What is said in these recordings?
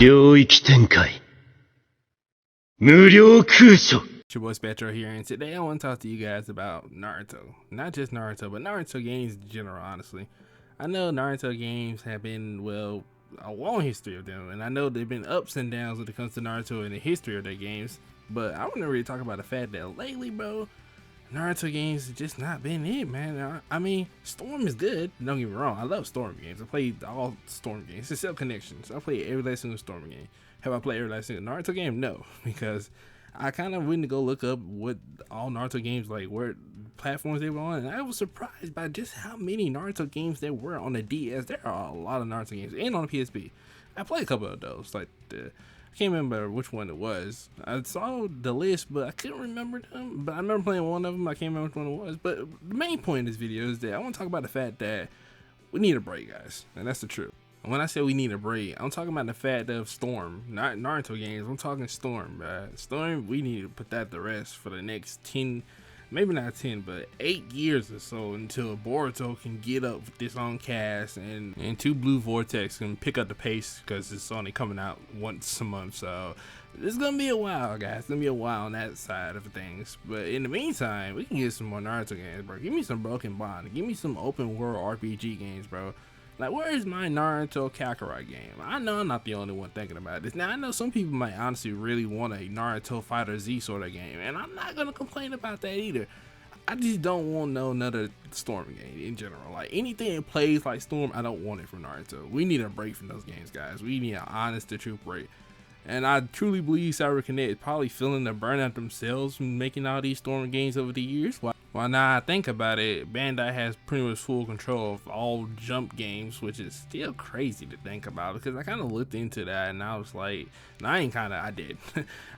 領域展開無料空所 It's your boy Spectro here, and today I want to talk to you guys about Naruto. Not just Naruto, but Naruto games in general, honestly. I know Naruto games have been, well, a long history of them, and I know they've been ups and downs when it comes to Naruto and the history of their games, but I want to really talk about the fact that lately, bro, Naruto games have just not been it, man. I mean, Storm is good, don't get me wrong. I love Storm games. I played all Storm games, except Connections. I played every last single Storm game. Have I played every last single Naruto game? No, because I kind of went to go look up what all Naruto games, like where platforms they were on, and I was surprised by just how many Naruto games there were on the DS. There are a lot of Naruto games, and on the PSP. I played a couple of those, like I can't remember which one it was. I saw the list, but I couldn't remember them. But I remember playing one of them. I can't remember which one it was. But the main point of this video is that I want to talk about the fact that we need a break, guys, and that's the truth. And when I say we need a break, I'm talking about the fact of Storm, not Naruto games. I'm talking Storm, bro. Storm, we need to put that to rest for the next 10, maybe not 10, but 8 years or so until Boruto can get up with this on cast and 2 Blue Vortex can pick up the pace because it's only coming out once a month. So it's gonna be a while, guys. It's gonna be a while on that side of things. But in the meantime, we can get some more Naruto games, bro. Give me some Broken Bond. Give me some open world RPG games, bro. Like, where is my Naruto Kakarot game? I know I'm not the only one thinking about this. Now, I know some people might honestly really want a Naruto Fighter Z sort of game, and I'm not going to complain about that either. I just don't want no another Storm game in general. Like, anything that plays like Storm, I don't want it from Naruto. We need a break from those games, guys. We need an honest to truth break. And I truly believe CyberConnect is probably feeling the burnout themselves from making all these Storm games over the years. Well, now I think about it, Bandai has pretty much full control of all Jump games, which is still crazy to think about because I kind of looked into that and I was like, I did.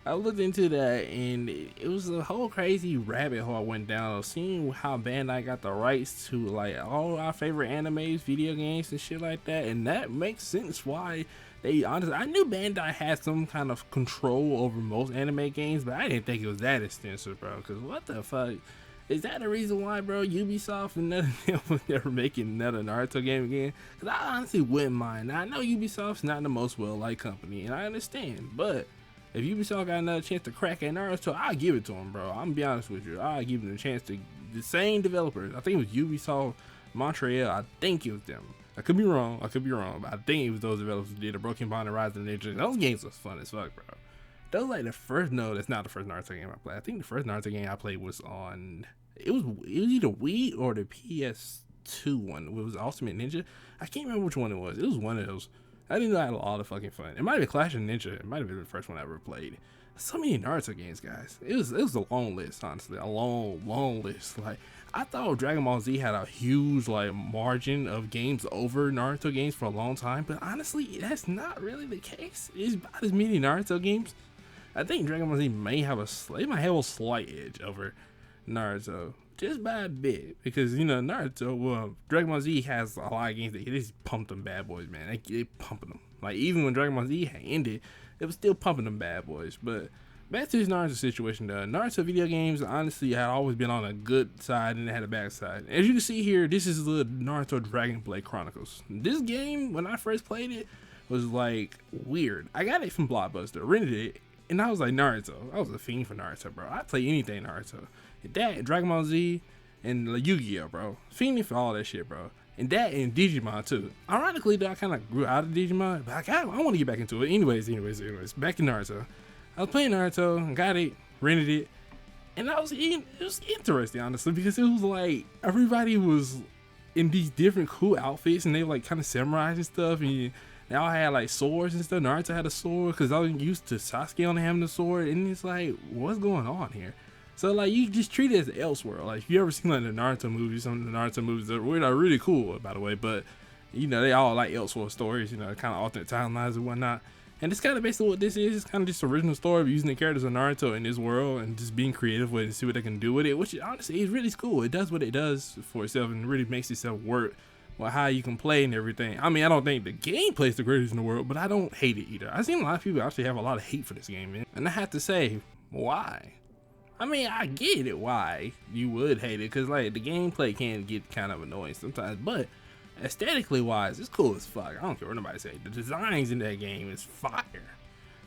I looked into that and it was a whole crazy rabbit hole I went down of seeing how Bandai got the rights to like all our favorite animes, video games, and shit like that, and that makes sense why. They honestly, I knew Bandai had some kind of control over most anime games, but I didn't think it was that extensive, bro. Because what the fuck? Is that the reason why, bro, Ubisoft and none of them was never making another Naruto game again? Because I honestly wouldn't mind. Now, I know Ubisoft's not the most well-liked company, and I understand. But if Ubisoft got another chance to crack at Naruto, I'll give it to them, bro. I'm going to be honest with you. I'll give them a chance to, the same developers. I think it was Ubisoft Montreal. I think it was them. I could be wrong, but I think it was those developers who did a Broken Bond and Rise of the Ninja. Those games was fun as fuck, bro. That was like the first, no, that's not the first Naruto game I played. I think the first Naruto game I played was on, it was either Wii or the PS2 one. It was Ultimate Ninja. I can't remember which one it was. It was one of those. I didn't know I had a lot of fucking fun. It might have been Clash of Ninja. It might have been the first one I ever played. So many Naruto games, guys. It was a long list, honestly. A long list. Like, I thought Dragon Ball Z had a huge like margin of games over Naruto games for a long time, but honestly, that's not really the case. It's about as many Naruto games. I think Dragon Ball Z may have a slight edge over Naruto, just by a bit, because you know Naruto, Dragon Ball Z has a lot of games that they just pumped them bad boys, man. They pumping them. Like even when Dragon Ball Z had ended, it was still pumping them bad boys. But back to this Naruto situation though. Naruto video games honestly had always been on a good side and it had a bad side. As you can see here, this is the Naruto Dragon Blade Chronicles. This game, when I first played it, was like weird. I got it from Blockbuster, rented it, and I was like Naruto. I was a fiend for Naruto, bro. I play anything Naruto. That, Dragon Ball Z, and Yu-Gi-Oh, bro. Fiending for all that shit, bro. And that and Digimon too. Ironically though, I kind of grew out of Digimon, but I want to get back into it. Anyways, back to Naruto. I was playing Naruto, got it, rented it, and it was interesting, honestly, because it was like everybody was in these different cool outfits, and they were like kind of samurais and stuff, and they all had like swords and stuff. Naruto had a sword because I was used to Sasuke only having the sword, and it's like, what's going on here? So like you just treat it as Elseworld. Like if you ever seen like the Naruto movies, some of the Naruto movies that are really cool, by the way, but you know they all like Elseworld stories, you know, kind of alternate timelines and whatnot. And it's kind of basically what this is. It's kind of just original story of using the characters of Naruto in this world and just being creative with it and see what they can do with it, which honestly is really cool. It does what it does for itself and really makes itself work with how you can play and everything. I mean, I don't think the gameplay is the greatest in the world, but I don't hate it either. I've seen a lot of people actually have a lot of hate for this game, man. And I have to say, why? I mean, I get it why you would hate it, because like the gameplay can get kind of annoying sometimes, but Aesthetically wise, it's cool as fuck. I don't care what nobody say. The designs in that game is fire.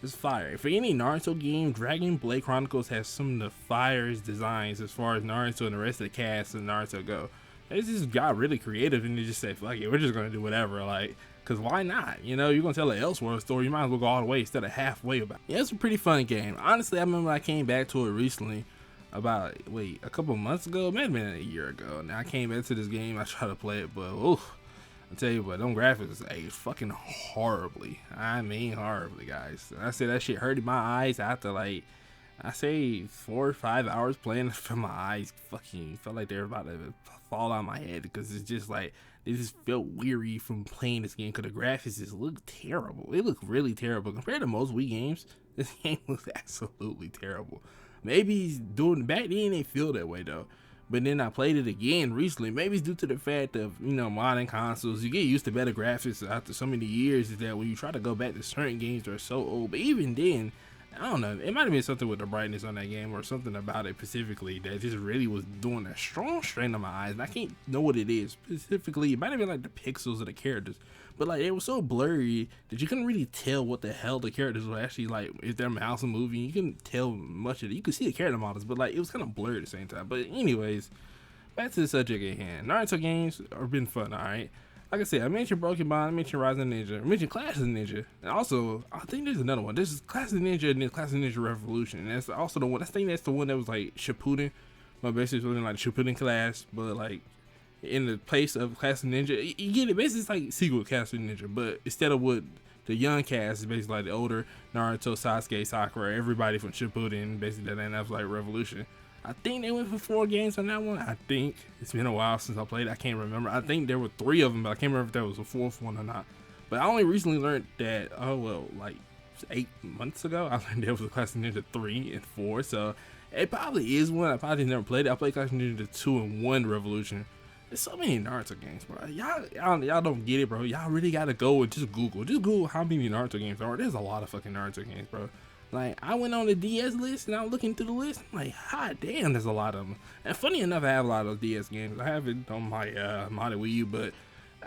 It's fire. For any Naruto game, Dragon Blade Chronicles has some of the firest designs as far as Naruto and the rest of the cast of Naruto go. They just got really creative and they just said, fuck it, we're just gonna do whatever, like, cause why not? You know, you're gonna tell an Elseworld story, you might as well go all the way instead of halfway about it. Yeah, it's a pretty fun game. Honestly, I remember I came back to it recently, about, a couple months ago, it might have been a year ago. Now I came back to this game, I tried to play it, but oof. I tell you what, them graphics aged fucking horribly. I mean horribly, guys. I say that shit hurted my eyes after like, I say 4 or 5 hours playing. For my eyes fucking felt like they were about to fall out of my head because it's just like, they just felt weary from playing this game because the graphics just look terrible. They look really terrible compared to most Wii games. This game looks absolutely terrible. Maybe he's doing back then they feel that way though. But then I played it again recently. Maybe it's due to the fact of, modern consoles. You get used to better graphics after so many years, is that when you try to go back to certain games that are so old. But even then, I don't know. It might have been something with the brightness on that game or something about it specifically that just really was doing a strong strain on my eyes. And I can't know what it is. Specifically, it might have been like the pixels of the characters. But like, it was so blurry that you couldn't really tell what the hell the characters were actually like. If their mouths are moving, you couldn't tell much of it. You could see the character models, but like, it was kind of blurry at the same time. But anyways, back to the subject at hand. Naruto games have been fun, alright? Like I said, I mentioned Broken Bond, I mentioned Rise of Ninja, I mentioned Clash of Ninja, and also, I think there's another one. This is Clash of Ninja and then Clash of Ninja Revolution, and that's also the one, I think that's the one that was like Shippuden, but basically something like Shippuden class, but like, in the place of Clash of Ninja, you get it, basically it's like sequel Clash of Ninja, but instead of what the young cast is basically like the older Naruto, Sasuke, Sakura, everybody from Shippuden, basically that was like Revolution. I think they went for 4 games on that one. I think it's been a while since I played. I can't remember. I think there were 3 of them, but I can't remember if there was a 4th one or not. But I only recently learned that, like 8 months ago, I learned there was a Clash of Ninja 3 and 4. So it probably is one. I probably never played it. I played Clash of Ninja 2 and 1 Revolution. There's so many Naruto games, bro. Y'all don't get it, bro. Y'all really gotta go and just Google how many Naruto games there are. There's a lot of fucking Naruto games, bro. Like, I went on the DS list and I was looking through the list. I'm like, hot damn, there's a lot of them. And funny enough, I have a lot of those DS games. I have it on my modded Wii U, but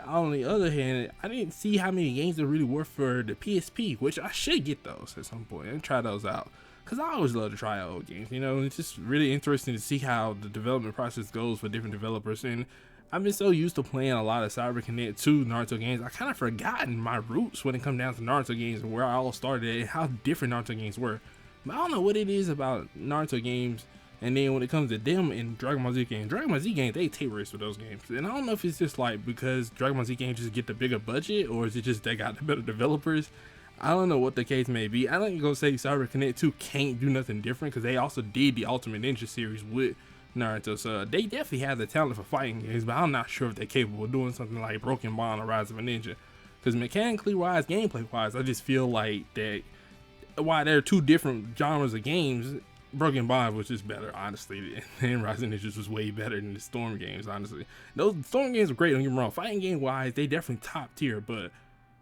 on the other hand, I didn't see how many games there really were for the PSP, which I should get those at some point and try those out. Because I always love to try out old games, it's just really interesting to see how the development process goes for different developers. And I've been so used to playing a lot of Cyber Connect 2 Naruto games, I kind of forgotten my roots when it comes down to Naruto games and where I all started and how different Naruto games were. But I don't know what it is about Naruto games, and then when it comes to them and Dragon Ball Z games, they take risks with those games. And I don't know if it's just like because Dragon Ball Z games just get the bigger budget, or is it just they got the better developers? I don't know what the case may be. I ain't gonna say Cyber Connect 2 can't do nothing different because they also did the Ultimate Ninja series with Naruto, so they definitely have the talent for fighting games, but I'm not sure if they're capable of doing something like Broken Bond or Rise of a Ninja. Because mechanically wise, gameplay wise, I just feel like that while there are 2 different genres of games, Broken Bond was just better, honestly, and Rise of Ninjas was way better than the Storm games, honestly. Those Storm games are great, don't get me wrong. Fighting game wise, they definitely top tier, but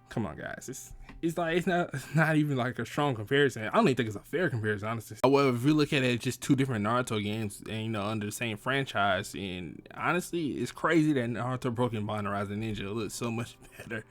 come on, guys, it's not even like a strong comparison. I don't even think it's a fair comparison, honestly. However, if we look at it, just 2 different Naruto games, and under the same franchise, and honestly, it's crazy that Naruto Broken Bond and Rise of Ninja look so much better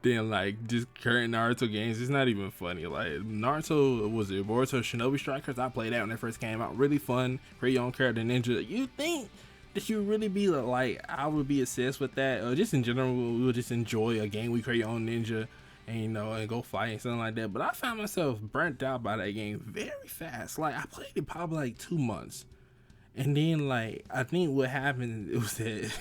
than like just current Naruto games. It's not even funny. Like Naruto, was it Boruto Shinobi Strikers? I played that when it first came out. Really fun. Create your own character ninja. You think that you really be like, I would be obsessed with that, or just in general, we would just enjoy a game we create your own ninja and and go fight and something like that. But I found myself burnt out by that game very fast. Like, I played it probably like 2 months, and then like I think what happened, it was that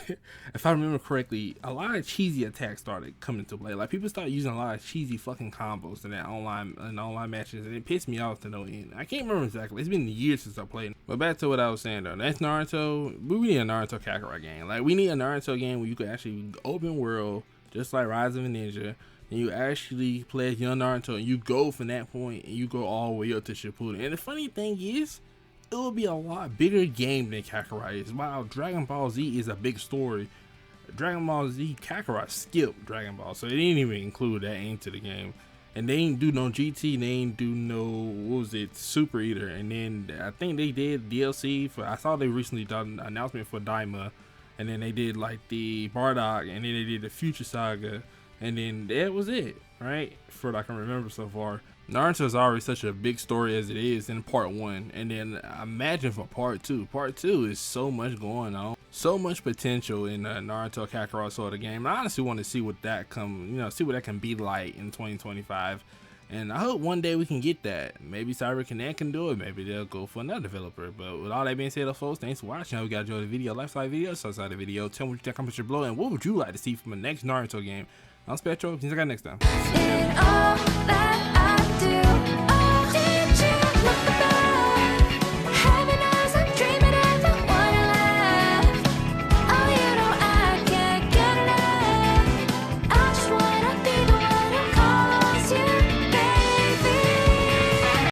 if I remember correctly, a lot of cheesy attacks started coming to play. Like, people started using a lot of cheesy fucking combos in that online matches, and it pissed me off to no end. I can't remember exactly. It's been years since I played. But back to what I was saying though, that's Naruto. We need a Naruto Kakarot game. Like, we need a Naruto game where you could actually open world, just like Rise of a Ninja, and you actually play as young Naruto, and you go from that point, and you go all the way up to Shippuden. And the funny thing is, it will be a lot bigger game than Kakarot is. While Dragon Ball Z is a big story, Dragon Ball Z Kakarot skipped Dragon Ball, so they didn't even include that into the game. And they ain't do no GT, they ain't do no, what was it, Super either. And then I think they did DLC for, I saw they recently done an announcement for Daima, and then they did like the Bardock, and then they did the Future Saga, and then that was it, right? For what I can remember so far. Naruto is already such a big story as it is in part 1, and then imagine for part 2. Part 2 is so much going on, so much potential in Naruto Kakarot sort of game. I honestly want to see what that see what that can be like in 2025. And I hope one day we can get that. Maybe CyberConnect can do it. Maybe they'll go for another developer. But with all that being said, folks, thanks for watching. I hope you guys enjoyed the video. Lifestyle video, so outside the video. Tell me what you think, comments below, and what would you like to see from the next Naruto game? I'm Spectro. See you guys next time.